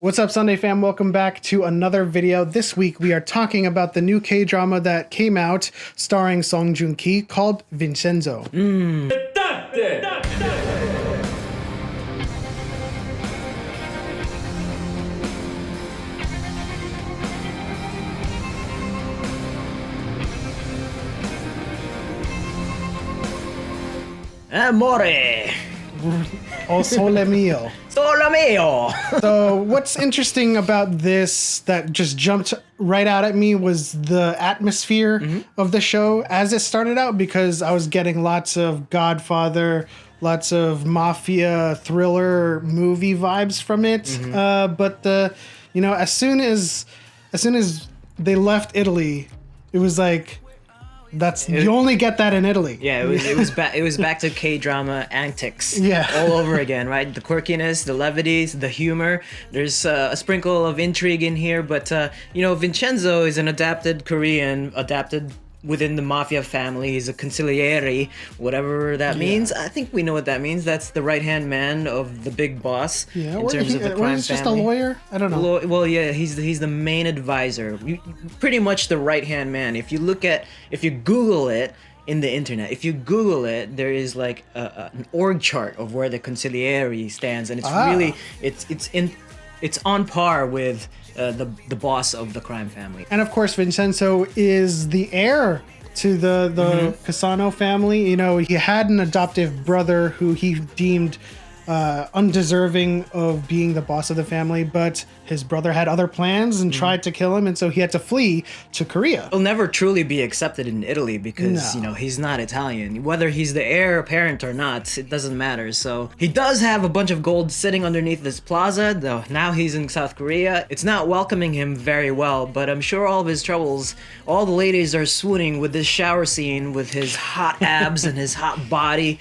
What's up, Sunday fam? Welcome back to another video. This week we are talking about the new K-drama that came out starring Song Joong-ki called Vincenzo. Amore! O sole mio. Solo mio! So what's interesting about this that just jumped right out at me was the atmosphere of the show as it started out, because I was getting lots of Godfather, lots of mafia thriller movie vibes from it. But as soon as they left Italy, it was like, you only get that in Italy. Yeah, it was back to K-drama antics. Yeah. All over again, right? The quirkiness, the levities, the humor. There's a sprinkle of intrigue in here, but Vincenzo is an adapted Korean, adapted within the mafia family. He's a consigliere, whatever that means. I think we know what that means. That's the right-hand man of the big boss in terms of the crime he's just a family. lawyer? I don't know. Well, yeah, he's the main advisor. Pretty much the right-hand man. If you Google it in the internet, there is like an org chart of where the consigliere stands, and it's on par with the boss of the crime family. And of course, Vincenzo is the heir to the Cassano family. You know, he had an adoptive brother who he deemed undeserving of being the boss of the family, but his brother had other plans and tried to kill him, and so he had to flee to Korea. He'll never truly be accepted in Italy because, he's not Italian. Whether he's the heir apparent or not, it doesn't matter. So he does have a bunch of gold sitting underneath this plaza, though now he's in South Korea. It's not welcoming him very well, but I'm sure all of his troubles, all the ladies are swooning with this shower scene with his hot abs and his hot body.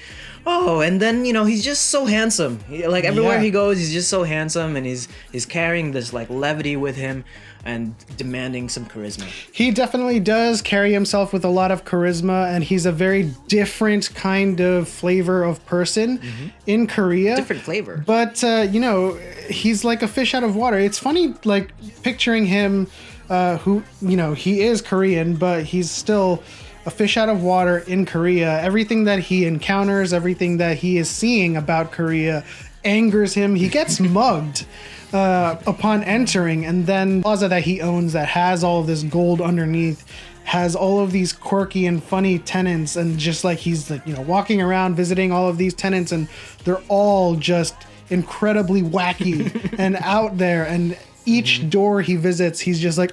Oh, and then, he's just so handsome. Everywhere he goes, he's just so handsome, and he's carrying this levity with him and demanding some charisma. He definitely does carry himself with a lot of charisma, and he's a very different kind of flavor of person in Korea. Different flavor. But, he's like a fish out of water. It's funny, picturing him, he is Korean, but he's still a fish out of water in Korea. Everything that he encounters, everything that he is seeing about Korea angers him. He gets mugged upon entering, and then the plaza that he owns that has all of this gold underneath has all of these quirky and funny tenants, and just he's walking around visiting all of these tenants, and they're all just incredibly wacky and out there, and each door he visits, he's just like,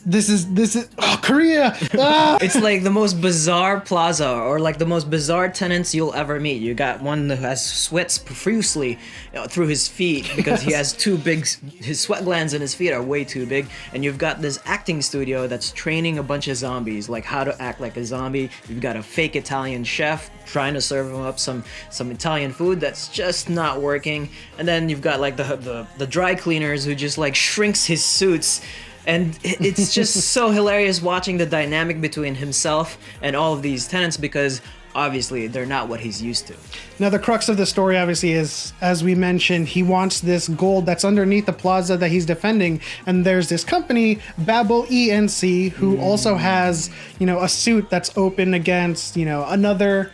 this is Korea. It's like the most bizarre plaza, or the most bizarre tenants you'll ever meet. You got one who has sweats profusely through his feet because he has his sweat glands in his feet are way too big. And you've got this acting studio that's training a bunch of zombies, how to act like a zombie. You've got a fake Italian chef trying to serve him up some Italian food that's just not working. And then you've got the dry cleaners who just shrinks his suits. And it's just so hilarious watching the dynamic between himself and all of these tenants, because obviously they're not what he's used to. Now, the crux of the story obviously is, as we mentioned, he wants this gold that's underneath the plaza that he's defending, and there's this company, Babel ENC, who also has, a suit that's open against, another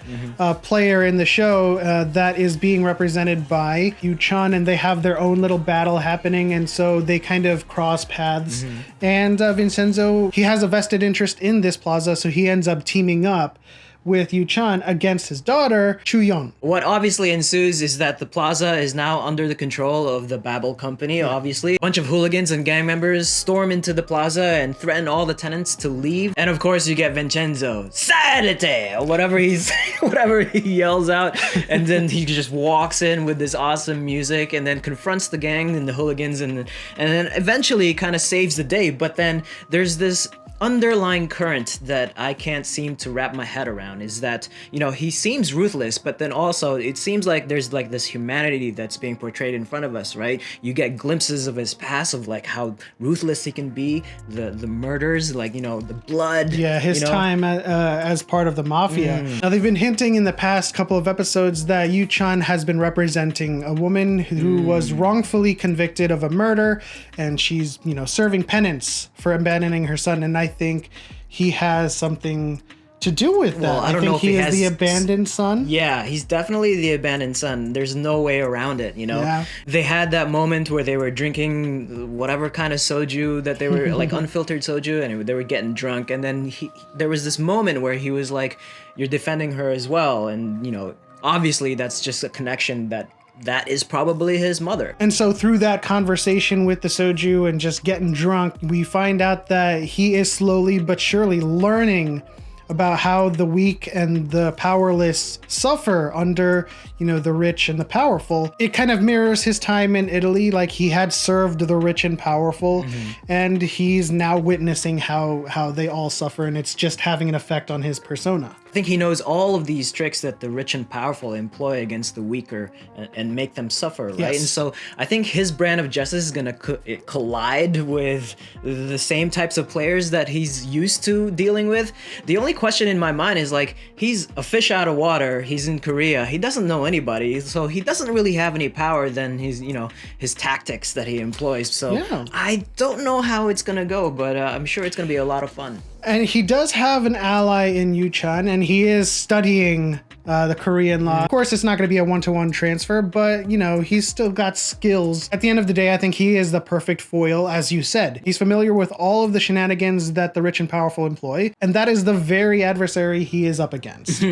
player in the show that is being represented by Yu-chan, and they have their own little battle happening, and so they kind of cross paths. And Vincenzo, he has a vested interest in this plaza, so he ends up teaming up with Yu-chan against his daughter, Chu-young. What obviously ensues is that the plaza is now under the control of the Babel company, obviously. A bunch of hooligans and gang members storm into the plaza and threaten all the tenants to leave. And of course you get Vincenzo, Salite! Or whatever he yells out. And then he just walks in with this awesome music and then confronts the gang and the hooligans and then eventually kind of saves the day. But then there's this underlying current that I can't seem to wrap my head around. around is that, you know, he seems ruthless, but then also it seems like there's like this humanity that's being portrayed in front of us, right? You get glimpses of his past, of like how ruthless he can be, the murders, like, you know, the blood. Yeah, his time as part of the mafia. Now, they've been hinting in the past couple of episodes that Yu-chan has been representing a woman who was wrongfully convicted of a murder, and she's, you know, serving penance for abandoning her son. And I think he has something to do with that. Well, I don't think know if he is has the abandoned son. Yeah, he's definitely the abandoned son. There's no way around it, you know? Yeah. They had that moment where they were drinking whatever kind of soju that they were, like unfiltered soju, and they were getting drunk. And then there was this moment where he was like, you're defending her as well. And, you know, obviously that's just a connection that is probably his mother. And so through that conversation with the soju and just getting drunk, we find out that he is slowly but surely learning about how the weak and the powerless suffer under, you know, the rich and the powerful. It kind of mirrors his time in Italy, like he had served the rich and powerful, and he's now witnessing how they all suffer, and it's just having an effect on his persona. I think he knows all of these tricks that the rich and powerful employ against the weaker and make them suffer, right? Yes. And so I think his brand of justice is going to collide with the same types of players that he's used to dealing with. The only question in my mind is, like, he's a fish out of water. He's in Korea. He doesn't know anybody, so he doesn't really have any power than his, you know, his tactics that he employs. So Yeah. I don't know how it's going to go, but I'm sure it's going to be a lot of fun. And he does have an ally in Yu-chan, and he is studying the Korean law. Of course, it's not going to be a one-to-one transfer, but, you know, he's still got skills. At the end of the day, I think he is the perfect foil, as you said. He's familiar with all of the shenanigans that the rich and powerful employ, and that is the very adversary he is up against.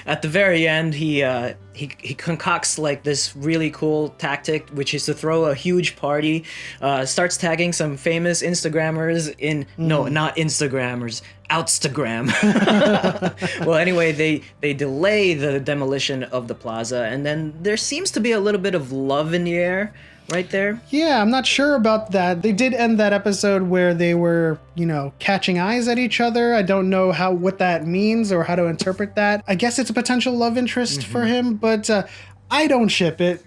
At the very end, he concocts like this really cool tactic, which is to throw a huge party, starts tagging some famous Instagrammers in, no, not Instagrammers, Outstagram. Well, anyway, they delay the demolition of the plaza, and then there seems to be a little bit of love in the air right there. Yeah, I'm not sure about that. They did end that episode where they were, you know, catching eyes at each other. I don't know what that means or how to interpret that. I guess it's a potential love interest for him, but I don't ship it,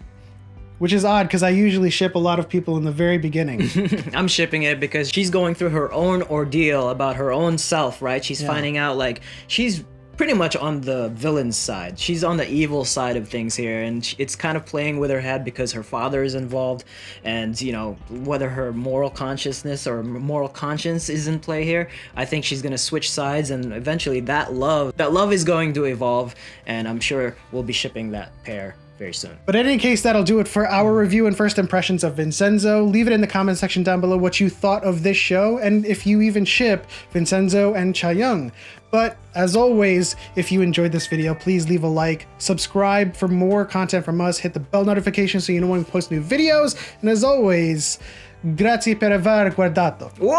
which is odd because I usually ship a lot of people in the very beginning. I'm shipping it because she's going through her own ordeal about her own self, right? She's finding out, like, she's pretty much on the villain's side. She's on the evil side of things here, and it's kind of playing with her head because her father is involved, and, you know, whether her moral consciousness or moral conscience is in play here, I think she's gonna switch sides, and eventually that love is going to evolve, and I'm sure we'll be shipping that pair very soon. But in any case, that'll do it for our review and first impressions of Vincenzo. Leave it in the comment section down below what you thought of this show, and if you even ship Vincenzo and Chayoung. But as always, if you enjoyed this video, please leave a like, subscribe for more content from us, hit the bell notification so you know when we post new videos, and as always, grazie per aver guardato. Whoa!